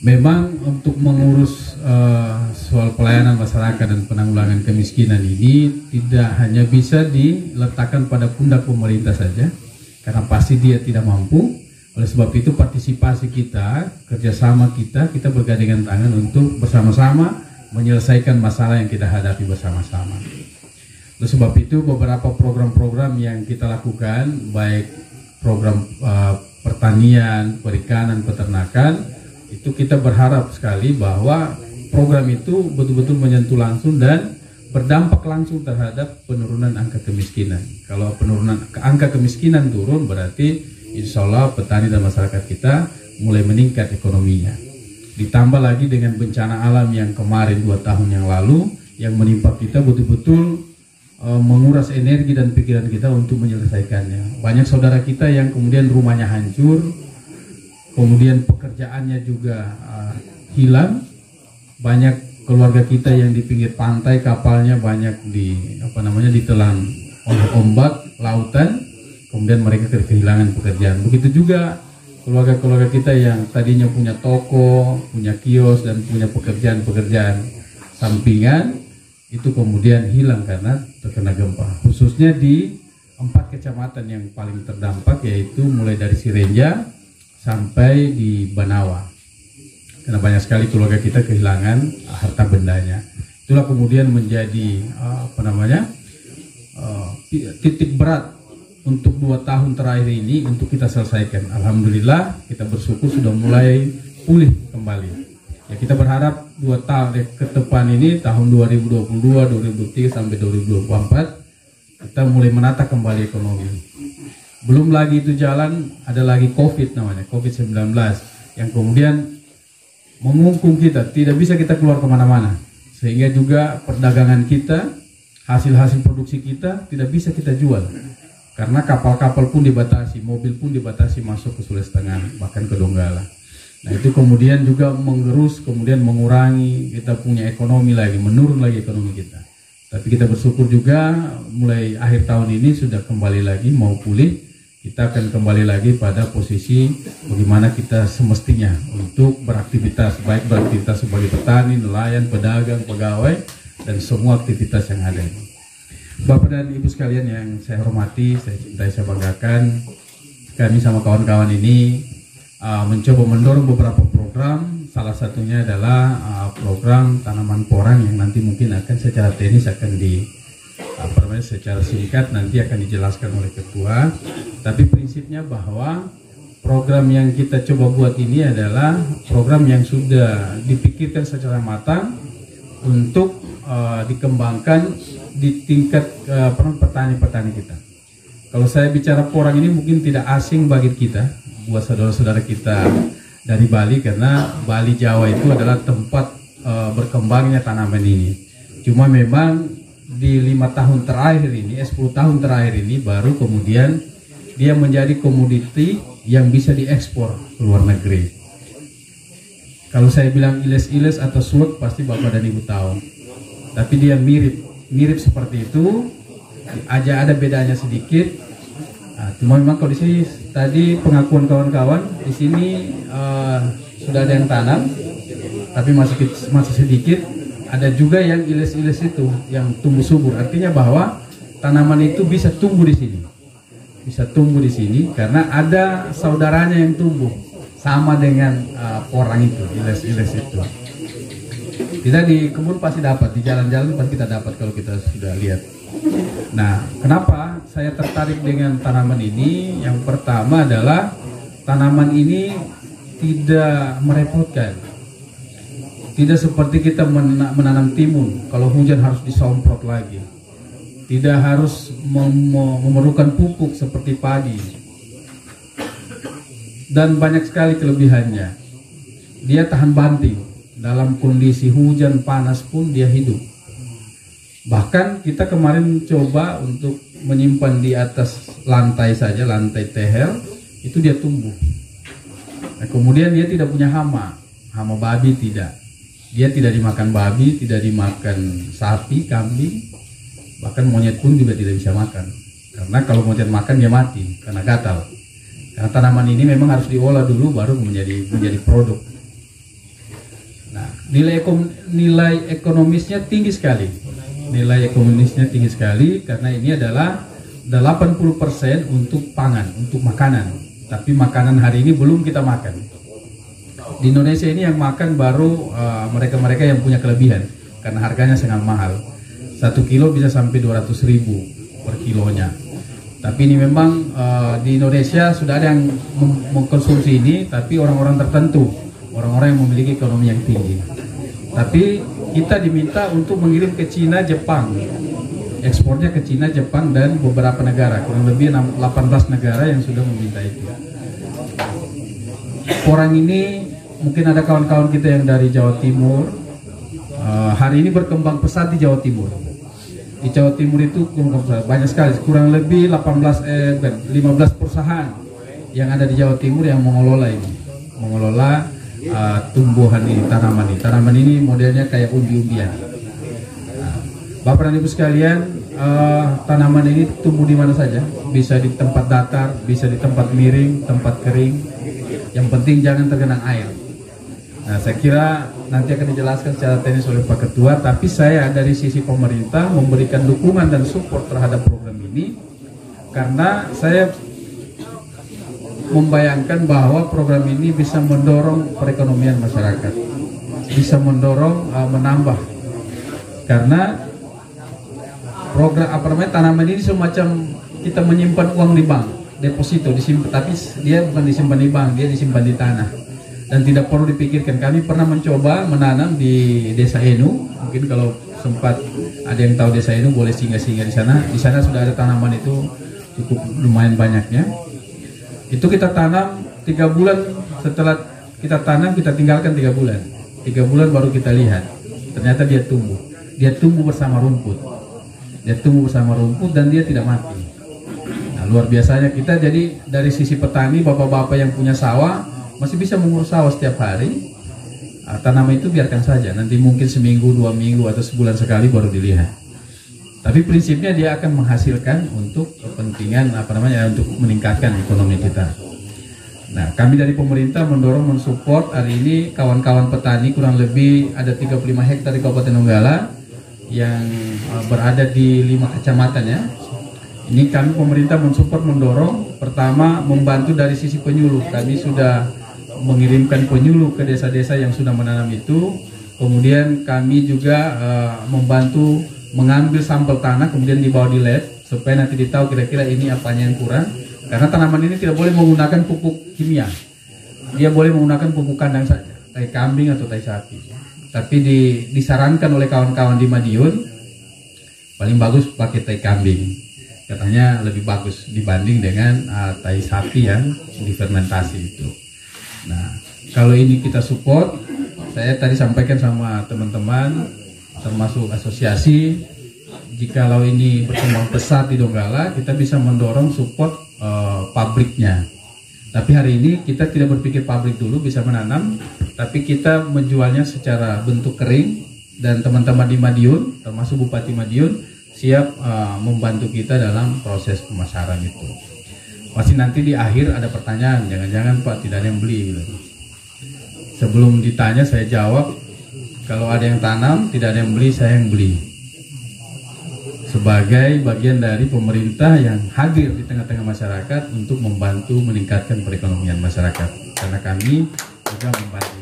Memang untuk mengurus soal pelayanan masyarakat dan penanggulangan kemiskinan ini tidak hanya bisa diletakkan pada pundak pemerintah saja, karena pasti dia tidak mampu. Oleh sebab itu partisipasi kita, kerjasama kita bergandengan tangan untuk bersama-sama menyelesaikan masalah yang kita hadapi bersama-sama. Oleh sebab itu beberapa program-program yang kita lakukan, baik program pertanian, perikanan, peternakan, itu kita berharap sekali bahwa program itu betul-betul menyentuh langsung dan berdampak langsung terhadap penurunan angka kemiskinan. Kalau penurunan angka kemiskinan turun, berarti insya Allah petani dan masyarakat kita mulai meningkat ekonominya. Ditambah lagi dengan bencana alam yang kemarin 2 tahun yang lalu yang menimpa kita, betul-betul menguras energi dan pikiran kita untuk menyelesaikannya. Banyak saudara kita yang kemudian rumahnya hancur, kemudian pekerjaannya juga hilang. Banyak keluarga kita yang di pinggir pantai, kapalnya banyak ditelan oleh ombak lautan, kemudian mereka kehilangan pekerjaan. Begitu juga keluarga-keluarga kita yang tadinya punya toko, punya kios, dan punya pekerjaan-pekerjaan sampingan, itu kemudian hilang karena terkena gempa. Khususnya di 4 kecamatan yang paling terdampak, yaitu mulai dari Sirenja sampai di Banawa. Karena banyak sekali keluarga kita kehilangan harta bendanya. Itulah kemudian menjadi titik berat untuk 2 tahun terakhir ini untuk kita selesaikan. Alhamdulillah kita bersyukur sudah mulai pulih kembali. Ya, kita berharap 2 tahun ke depan ini, tahun 2022, 2023 sampai 2024, kita mulai menata kembali ekonomi. Belum lagi itu jalan, ada lagi COVID-19 yang kemudian mengungkung kita, tidak bisa kita keluar kemana-mana, sehingga juga perdagangan kita, hasil-hasil produksi kita tidak bisa kita jual, karena kapal-kapal pun dibatasi, mobil pun dibatasi masuk ke Sulawesi Tengah, bahkan ke Donggala. Nah itu kemudian juga mengerus, kemudian mengurangi kita punya ekonomi lagi, menurun lagi ekonomi kita. Tapi kita bersyukur juga mulai akhir tahun ini sudah kembali lagi mau pulih. Kita akan kembali lagi pada posisi bagaimana kita semestinya untuk beraktivitas, baik beraktivitas sebagai petani, nelayan, pedagang, pegawai, dan semua aktivitas yang ada ini. Bapak dan Ibu sekalian yang saya hormati, saya cintai, saya banggakan, kami sama kawan-kawan ini mencoba mendorong beberapa program. Salah satunya adalah program tanaman porang yang nanti mungkin akan secara teknis akan secara singkat nanti akan dijelaskan oleh ketua. Tapi prinsipnya bahwa program yang kita coba buat ini adalah program yang sudah dipikirkan secara matang untuk dikembangkan di tingkat petani-petani kita. Kalau saya bicara porang ini mungkin tidak asing bagi kita, buat saudara-saudara kita dari Bali, karena Bali Jawa itu adalah tempat berkembangnya tanaman ini. Cuma memang di 5 tahun terakhir ini, 10 tahun terakhir ini baru kemudian dia menjadi komoditi yang bisa diekspor ke luar negeri. Kalau saya bilang iles-iles atau suwek pasti Bapak dan Ibu tahu. Tapi dia mirip seperti itu, aja ada bedanya sedikit. Cuma memang kalau di sini tadi pengakuan kawan-kawan di sini sudah ada yang tanam, tapi masih sedikit. Ada juga yang iles-iles itu yang tumbuh subur. Artinya bahwa tanaman itu bisa tumbuh di sini, karena ada saudaranya yang tumbuh sama dengan porang itu, iles-iles itu. Kita di kebun pasti dapat, di jalan-jalan pasti kita dapat kalau kita sudah lihat. Nah, kenapa saya tertarik dengan tanaman ini? Yang pertama adalah tanaman ini tidak merepotkan. Tidak seperti kita menanam timun, kalau hujan harus disemprot lagi. Tidak harus memerlukan pupuk seperti padi. Dan banyak sekali kelebihannya. Dia tahan banting, dalam kondisi hujan panas pun dia hidup. Bahkan kita kemarin coba untuk menyimpan di atas lantai saja, lantai tehel, itu dia tumbuh. Nah, kemudian dia tidak punya hama babi tidak. Dia tidak dimakan babi, tidak dimakan sapi, kambing, bahkan monyet pun juga tidak bisa makan. Karena kalau monyet makan dia mati karena gatal. Karena tanaman ini memang harus diolah dulu baru menjadi produk. nilai ekonomisnya tinggi sekali. Nilai ekonomisnya tinggi sekali karena ini adalah 80% untuk pangan, untuk makanan. Tapi makanan hari ini belum kita makan. Di Indonesia ini yang makan baru mereka-mereka yang punya kelebihan karena harganya sangat mahal. 1 kilo bisa sampai 200.000 per kilonya. Tapi ini memang di Indonesia sudah ada yang mengkonsumsi ini, tapi orang-orang tertentu, orang-orang yang memiliki ekonomi yang tinggi. Tapi kita diminta untuk mengirim ke Cina, Jepang. Ekspornya ke Cina, Jepang, dan beberapa negara, kurang lebih 18 negara yang sudah meminta itu. Orang ini, mungkin ada kawan-kawan kita yang dari Jawa Timur, hari ini berkembang pesat di Jawa Timur. Di Jawa Timur itu banyak sekali, kurang lebih 15 perusahaan yang ada di Jawa Timur yang mengelola ini, mengelola tumbuhan ini, tanaman ini. Tanaman ini modelnya kayak umbi-umbian. Bapak dan Ibu sekalian, tanaman ini tumbuh di mana saja, bisa di tempat datar, bisa di tempat miring, tempat kering. Yang penting jangan tergenang air. Nah, saya kira nanti akan dijelaskan secara teknis oleh Pak Ketua, tapi saya dari sisi pemerintah memberikan dukungan dan support terhadap program ini karena saya membayangkan bahwa program ini bisa mendorong perekonomian masyarakat, bisa mendorong menambah, karena program tanaman ini semacam kita menyimpan uang di bank, deposito disimpan, tapi dia bukan disimpan di bank, dia disimpan di tanah dan tidak perlu dipikirkan. Kami pernah mencoba menanam di Desa Enu, mungkin kalau sempat ada yang tahu Desa Enu boleh singgah-singgah di sana. Di sana sudah ada tanaman itu cukup lumayan banyaknya. Itu kita tanam 3 bulan, setelah kita tanam kita tinggalkan 3 bulan. 3 bulan baru kita lihat, ternyata dia tumbuh bersama rumput. Dia tumbuh bersama rumput dan dia tidak mati. Nah, luar biasanya kita. Jadi dari sisi petani, bapak-bapak yang punya sawah masih bisa mengurus sawah setiap hari. Tanaman itu biarkan saja, nanti mungkin seminggu, 2 minggu atau sebulan sekali baru dilihat. Tapi prinsipnya dia akan menghasilkan untuk kepentingan untuk meningkatkan ekonomi kita. Nah, kami dari pemerintah mendorong, mensupport hari ini kawan-kawan petani, kurang lebih ada 35 hektar di Kabupaten Donggala yang berada di 5 kecamatan ya. Ini kami pemerintah mensupport, mendorong. Pertama, membantu dari sisi penyuluh. Kami sudah mengirimkan penyuluh ke desa-desa yang sudah menanam itu. Kemudian kami juga membantu mengambil sampel tanah, kemudian dibawa di lab supaya nanti ditahu kira-kira ini apanya yang kurang. Karena tanaman ini tidak boleh menggunakan pupuk kimia. Dia boleh menggunakan pupuk kandang saja, tai kambing atau tai sapi. Tapi disarankan oleh kawan-kawan di Madiun paling bagus pakai tai kambing, katanya lebih bagus dibanding dengan tai sapi yang difermentasi itu. Nah, kalau ini kita support, saya tadi sampaikan sama teman-teman termasuk asosiasi, jikalau ini berkembang pesat di Donggala, kita bisa mendorong support pabriknya. Tapi hari ini kita tidak berpikir pabrik dulu bisa menanam, tapi kita menjualnya secara bentuk kering, dan teman-teman di Madiun, termasuk Bupati Madiun, siap membantu kita dalam proses pemasaran itu. Pasti nanti di akhir ada pertanyaan, jangan-jangan Pak tidak ada yang beli gitu. Sebelum ditanya saya jawab, kalau ada yang tanam tidak ada yang beli, saya yang beli. Sebagai bagian dari pemerintah yang hadir di tengah-tengah masyarakat untuk membantu meningkatkan perekonomian masyarakat, karena kami juga membantu